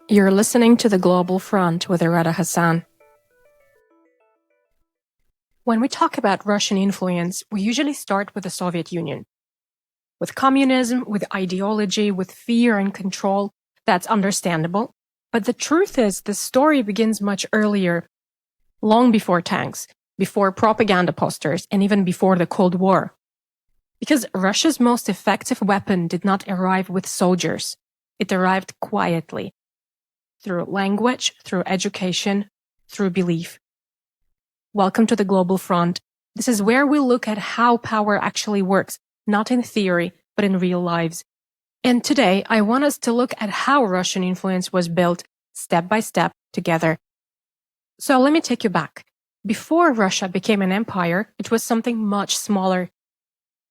You're listening to The Global Front with Irada Hasan. When we talk about Russian influence, we usually start with the Soviet Union. With communism, with ideology, with fear and control, that's understandable. But the truth is, the story begins much earlier, long before tanks, before propaganda posters, and even before the Cold War. Because Russia's most effective weapon did not arrive with soldiers. It arrived quietly. Through language, through education, through belief. Welcome to the Global Front. This is where we look at how power actually works, not in theory, but in real lives. And today, I want us to look at how Russian influence was built step by step together. So let me take you back. Before Russia became an empire, it was something much smaller.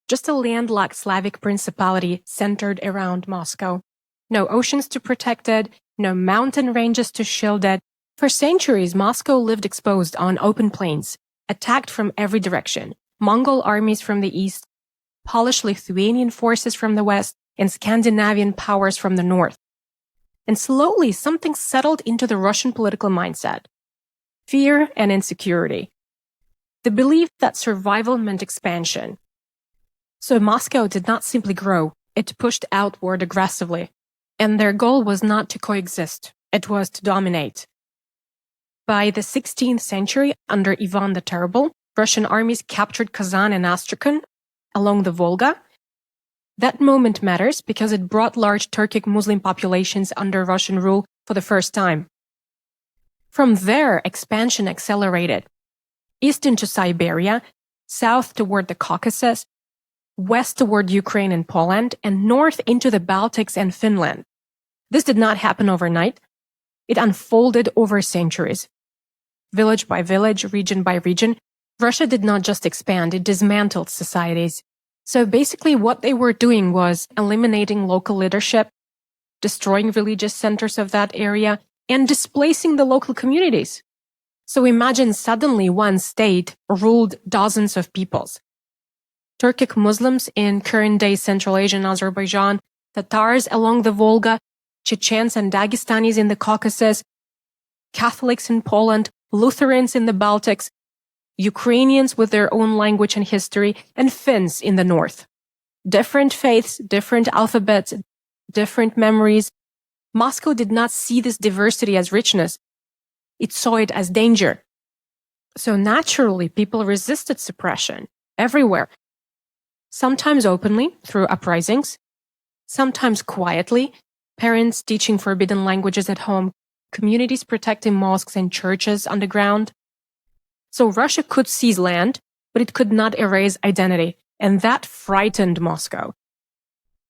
Just a landlocked Slavic principality centered around Moscow. No oceans to protect it, no mountain ranges to shield it. For centuries, Moscow lived exposed on open plains, attacked from every direction. Mongol armies from the east, Polish-Lithuanian forces from the west, and Scandinavian powers from the north. And slowly, something settled into the Russian political mindset. Fear and insecurity. The belief that survival meant expansion. So Moscow did not simply grow, it pushed outward aggressively. And their goal was not to coexist, it was to dominate. By the 16th century, under Ivan the Terrible, Russian armies captured Kazan and Astrakhan along the Volga. That moment matters because it brought large Turkic Muslim populations under Russian rule for the first time. From there, expansion accelerated. East into Siberia, south toward the Caucasus, west toward Ukraine and Poland, and north into the Baltics and Finland. This did not happen overnight. It unfolded over centuries. Village by village, region by region, Russia did not just expand, it dismantled societies. So basically what they were doing was eliminating local leadership, destroying religious centers of that area, and displacing the local communities. So imagine suddenly one state ruled dozens of peoples. Turkic Muslims in current-day Central Asia and Azerbaijan, Tatars along the Volga, Chechens and Dagestanis in the Caucasus, Catholics in Poland, Lutherans in the Baltics, Ukrainians with their own language and history, and Finns in the north. Different faiths, different alphabets, different memories. Moscow did not see this diversity as richness. It saw it as danger. So naturally, people resisted suppression everywhere. Sometimes openly, through uprisings, sometimes quietly, parents teaching forbidden languages at home, communities protecting mosques and churches underground. So Russia could seize land, but it could not erase identity, and that frightened Moscow.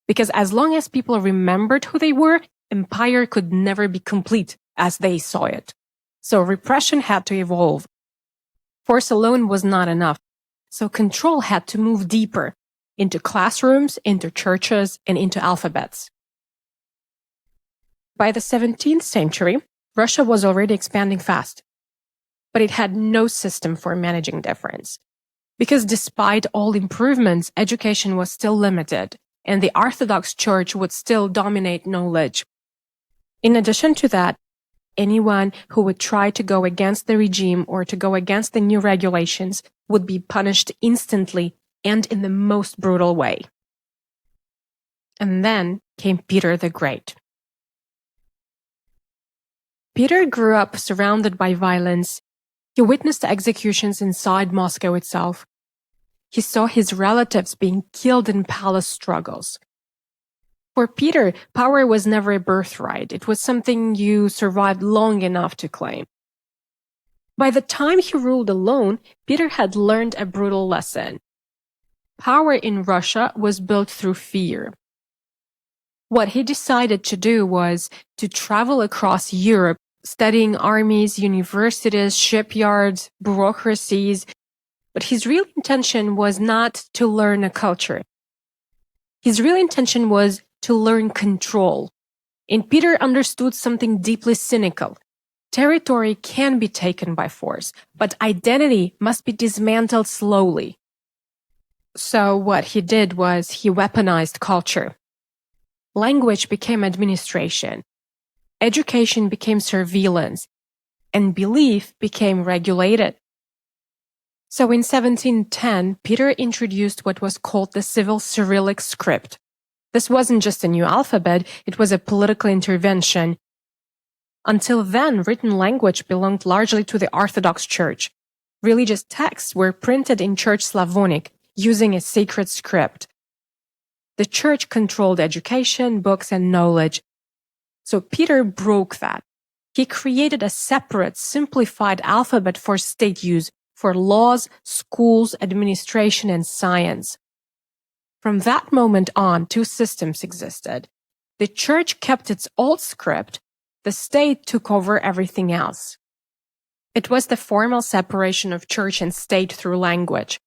Because as long as people remembered who they were, empire could never be complete as they saw it. So repression had to evolve. Force alone was not enough, so control had to move deeper. Into classrooms, into churches, and into alphabets. By the 17th century, Russia was already expanding fast, but it had no system for managing difference. Because despite all improvements, education was still limited, and the Orthodox Church would still dominate knowledge. In addition to that, anyone who would try to go against the regime or to go against the new regulations would be punished instantly and in the most brutal way. And then came Peter the Great. Peter grew up surrounded by violence. He witnessed executions inside Moscow itself. He saw his relatives being killed in palace struggles. For Peter, power was never a birthright. It was something you survived long enough to claim. By the time he ruled alone, Peter had learned a brutal lesson. Power in Russia was built through fear. What he decided to do was to travel across Europe, studying armies, universities, shipyards, bureaucracies. But his real intention was not to learn a culture. His real intention was to learn control. And Peter understood something deeply cynical. Territory can be taken by force, but identity must be dismantled slowly. So what he did was he weaponized culture. Language became administration. Education became surveillance, and belief became regulated. So in 1710, Peter introduced what was called the Civil Cyrillic script. This wasn't just a new alphabet, it was a political intervention. Until then, written language belonged largely to the Orthodox Church. Religious texts were printed in Church Slavonic, using a sacred script. The Church controlled education, books, and knowledge. So Peter broke that. He created a separate, simplified alphabet for state use, for laws, schools, administration, and science. From that moment on, two systems existed. The Church kept its old script, the state took over everything else. It was the formal separation of church and state through language.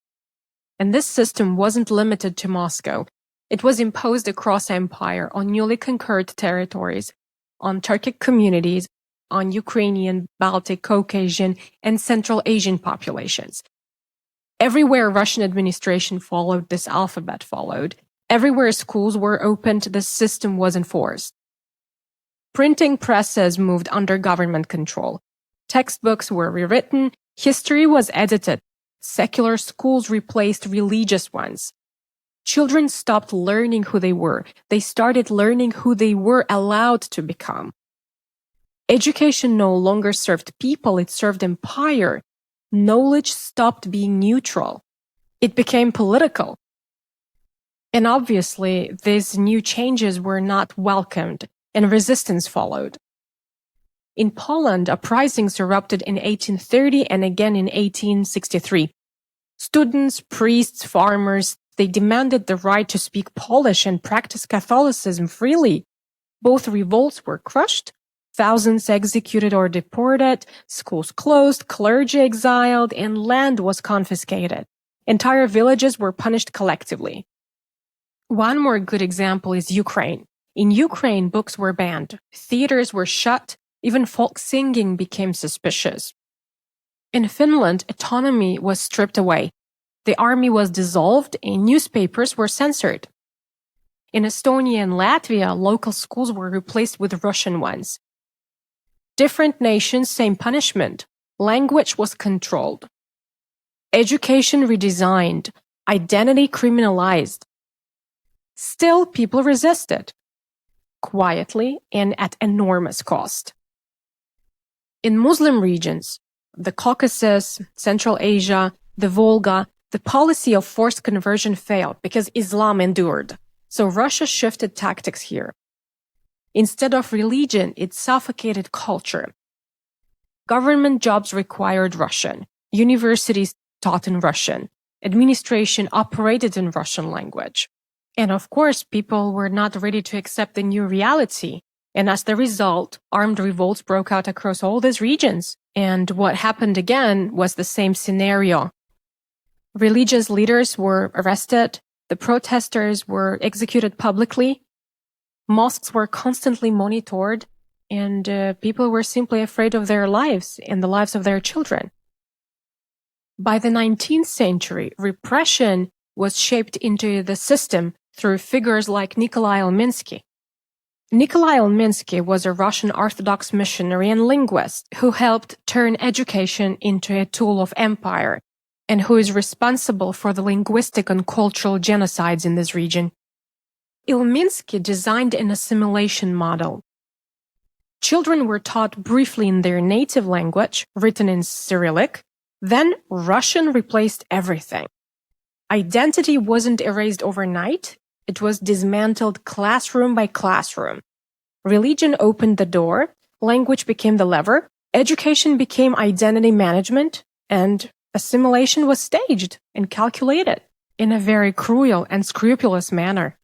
And this system wasn't limited to Moscow. It was imposed across empire on newly conquered territories, on Turkic communities, on Ukrainian, Baltic, Caucasian, and Central Asian populations. Everywhere Russian administration followed, this alphabet followed. Everywhere schools were opened, the system was enforced. Printing presses moved under government control. Textbooks were rewritten, history was edited. Secular schools replaced religious ones. Children stopped learning who they were. They started learning who they were allowed to become. Education no longer served people, it served empire. Knowledge stopped being neutral. It became political. And obviously, these new changes were not welcomed, and resistance followed. In Poland, uprisings erupted in 1830 and again in 1863. Students, priests, farmers, they demanded the right to speak Polish and practice Catholicism freely. Both revolts were crushed, thousands executed or deported, schools closed, clergy exiled, and land was confiscated. Entire villages were punished collectively. One more good example is Ukraine. In Ukraine, books were banned, theaters were shut, even folk singing became suspicious. In Finland, autonomy was stripped away. The army was dissolved and newspapers were censored. In Estonia and Latvia, local schools were replaced with Russian ones. Different nations, same punishment. Language was controlled. Education redesigned. Identity criminalized. Still, people resisted. Quietly and at enormous cost. In Muslim regions, the Caucasus, Central Asia, the Volga, the policy of forced conversion failed because Islam endured. So Russia shifted tactics here. Instead of religion, it suffocated culture. Government jobs required Russian. Universities taught in Russian. Administration operated in Russian language. And of course, people were not ready to accept the new reality. And as the result, armed revolts broke out across all these regions. And what happened again was the same scenario. Religious leaders were arrested. The protesters were executed publicly. Mosques were constantly monitored. And people were simply afraid of their lives and the lives of their children. By the 19th century, repression was shaped into the system through figures like Nikolai Elminsky. Nikolai Elminsky was a Russian Orthodox missionary and linguist who helped turn education into a tool of empire and who is responsible for the linguistic and cultural genocides in this region. Elminsky designed an assimilation model. Children were taught briefly in their native language, written in Cyrillic, then Russian replaced everything. Identity wasn't erased overnight. It was dismantled classroom by classroom. Religion opened the door, language became the lever, education became identity management, and assimilation was staged and calculated in a very cruel and scrupulous manner.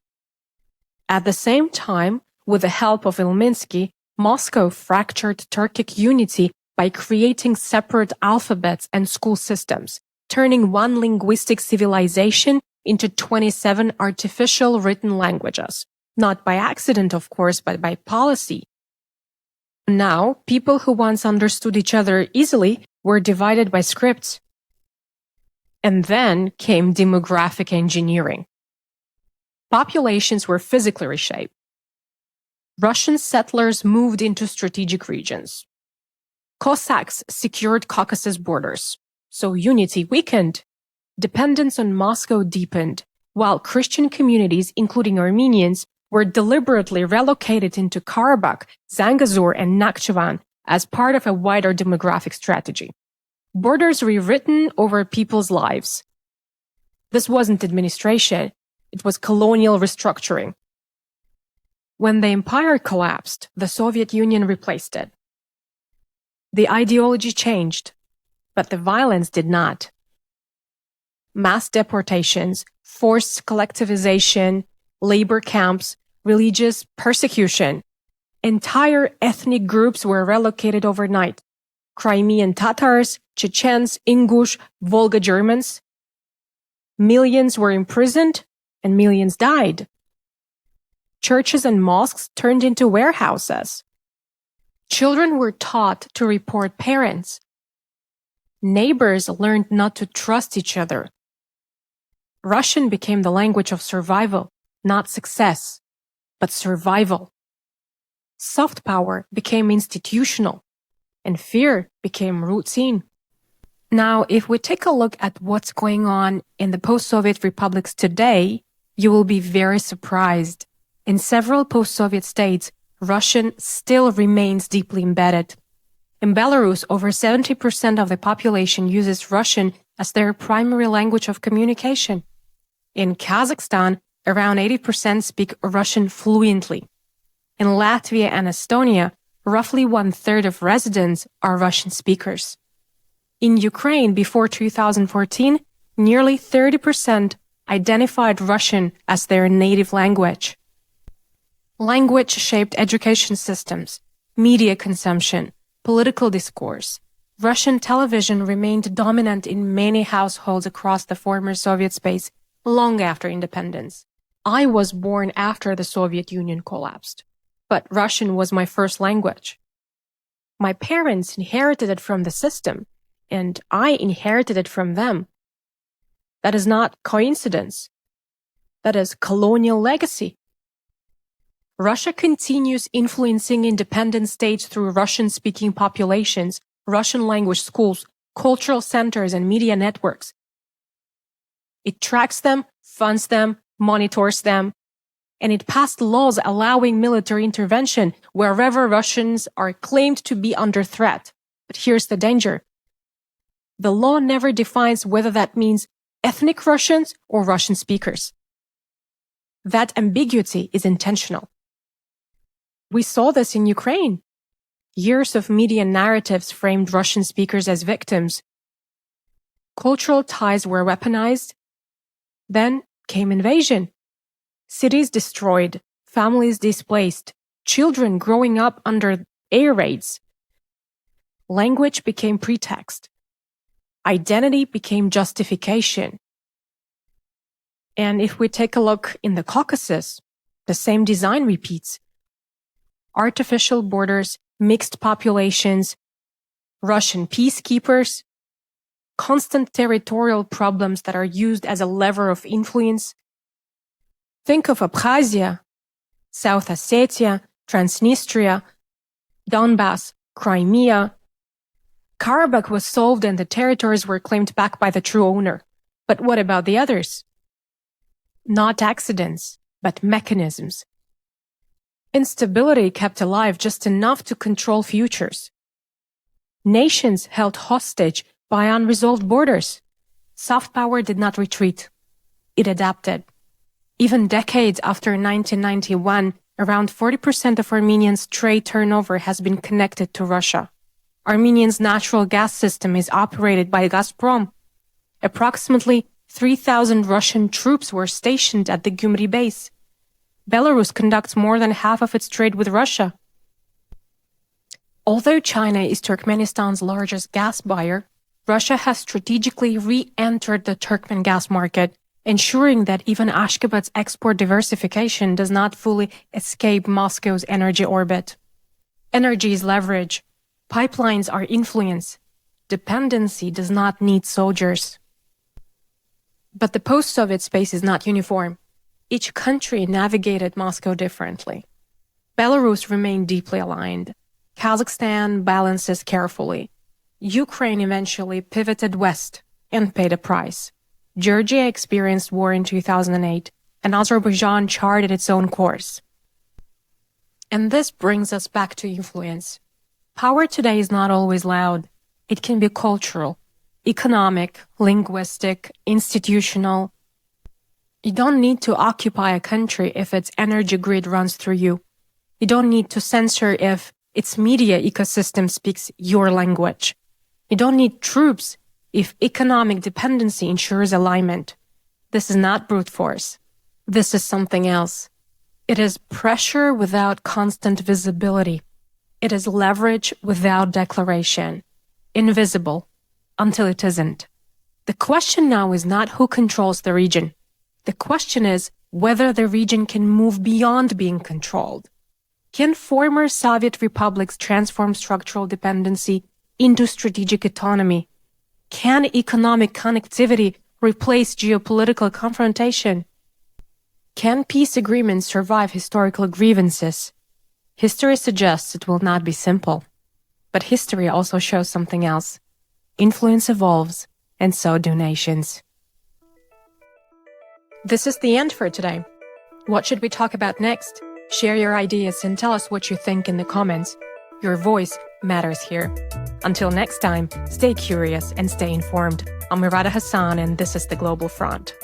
At the same time, with the help of Elminsky, Moscow fractured Turkic unity by creating separate alphabets and school systems, turning one linguistic civilization into 27 artificial written languages. Not by accident, of course, but by policy. Now, people who once understood each other easily were divided by scripts. And then came demographic engineering. Populations were physically reshaped. Russian settlers moved into strategic regions. Cossacks secured Caucasus borders, so unity weakened. Dependence on Moscow deepened, while Christian communities, including Armenians, were deliberately relocated into Karabakh, Zangezur, and Nakhchivan as part of a wider demographic strategy. Borders rewritten over people's lives. This wasn't administration, it was colonial restructuring. When the empire collapsed, the Soviet Union replaced it. The ideology changed, but the violence did not. Mass deportations, forced collectivization, labor camps, religious persecution. Entire ethnic groups were relocated overnight. Crimean Tatars, Chechens, Ingush, Volga Germans. Millions were imprisoned and millions died. Churches and mosques turned into warehouses. Children were taught to report parents. Neighbors learned not to trust each other. Russian became the language of survival, not success, but survival. Soft power became institutional, and fear became routine. Now, if we take a look at what's going on in the post-Soviet republics today, you will be very surprised. In several post-Soviet states, Russian still remains deeply embedded. In Belarus, over 70% of the population uses Russian as their primary language of communication. In Kazakhstan, around 80% speak Russian fluently. In Latvia and Estonia, roughly one-third of residents are Russian speakers. In Ukraine, before 2014, nearly 30% identified Russian as their native language. Language shaped education systems, media consumption, political discourse. Russian television remained dominant in many households across the former Soviet space long after independence. I was born after the Soviet Union collapsed, but Russian was my first language. My parents inherited it from the system, and I inherited it from them. That is not coincidence. That is colonial legacy. Russia continues influencing independent states through Russian-speaking populations, Russian language schools, cultural centers, and media networks. It tracks them, funds them, monitors them, and it passed laws allowing military intervention wherever Russians are claimed to be under threat. But here's the danger. The law never defines whether that means ethnic Russians or Russian speakers. That ambiguity is intentional. We saw this in Ukraine. Years of media narratives framed Russian speakers as victims. Cultural ties were weaponized. Then came invasion. Cities destroyed, families displaced, children growing up under air raids. Language became pretext. Identity became justification. And if we take a look in the Caucasus, the same design repeats. Artificial borders, mixed populations, Russian peacekeepers, constant territorial problems that are used as a lever of influence. Think of Abkhazia, South Ossetia, Transnistria, Donbass, Crimea. Karabakh was solved and the territories were claimed back by the true owner. But what about the others? Not accidents, but mechanisms. Instability kept alive just enough to control futures. Nations held hostage by unresolved borders. Soft power did not retreat. It adapted. Even decades after 1991, around 40% of Armenians' trade turnover has been connected to Russia. Armenians' natural gas system is operated by Gazprom. Approximately 3,000 Russian troops were stationed at the Gyumri base. Belarus conducts more than half of its trade with Russia. Although China is Turkmenistan's largest gas buyer, Russia has strategically re-entered the Turkmen gas market, ensuring that even Ashgabat's export diversification does not fully escape Moscow's energy orbit. Energy is leverage. Pipelines are influence. Dependency does not need soldiers. But the post-Soviet space is not uniform. Each country navigated Moscow differently. Belarus remained deeply aligned. Kazakhstan balances carefully. Ukraine eventually pivoted west and paid a price. Georgia experienced war in 2008, and Azerbaijan charted its own course. And this brings us back to influence. Power today is not always loud. It can be cultural, economic, linguistic, institutional. You don't need to occupy a country if its energy grid runs through you. You don't need to censor if its media ecosystem speaks your language. You don't need troops if economic dependency ensures alignment. This is not brute force. This is something else. It is pressure without constant visibility. It is leverage without declaration. Invisible until it isn't. The question now is not who controls the region. The question is whether the region can move beyond being controlled. Can former Soviet republics transform structural dependency into strategic autonomy? Can economic connectivity replace geopolitical confrontation? Can peace agreements survive historical grievances? History suggests it will not be simple. But history also shows something else. Influence evolves, and so do nations. This is the end for today. What should we talk about next? Share your ideas and tell us what you think in the comments. Your voice matters here. Until next time, stay curious and stay informed. I'm Irada Hasan, and this is The Global Front.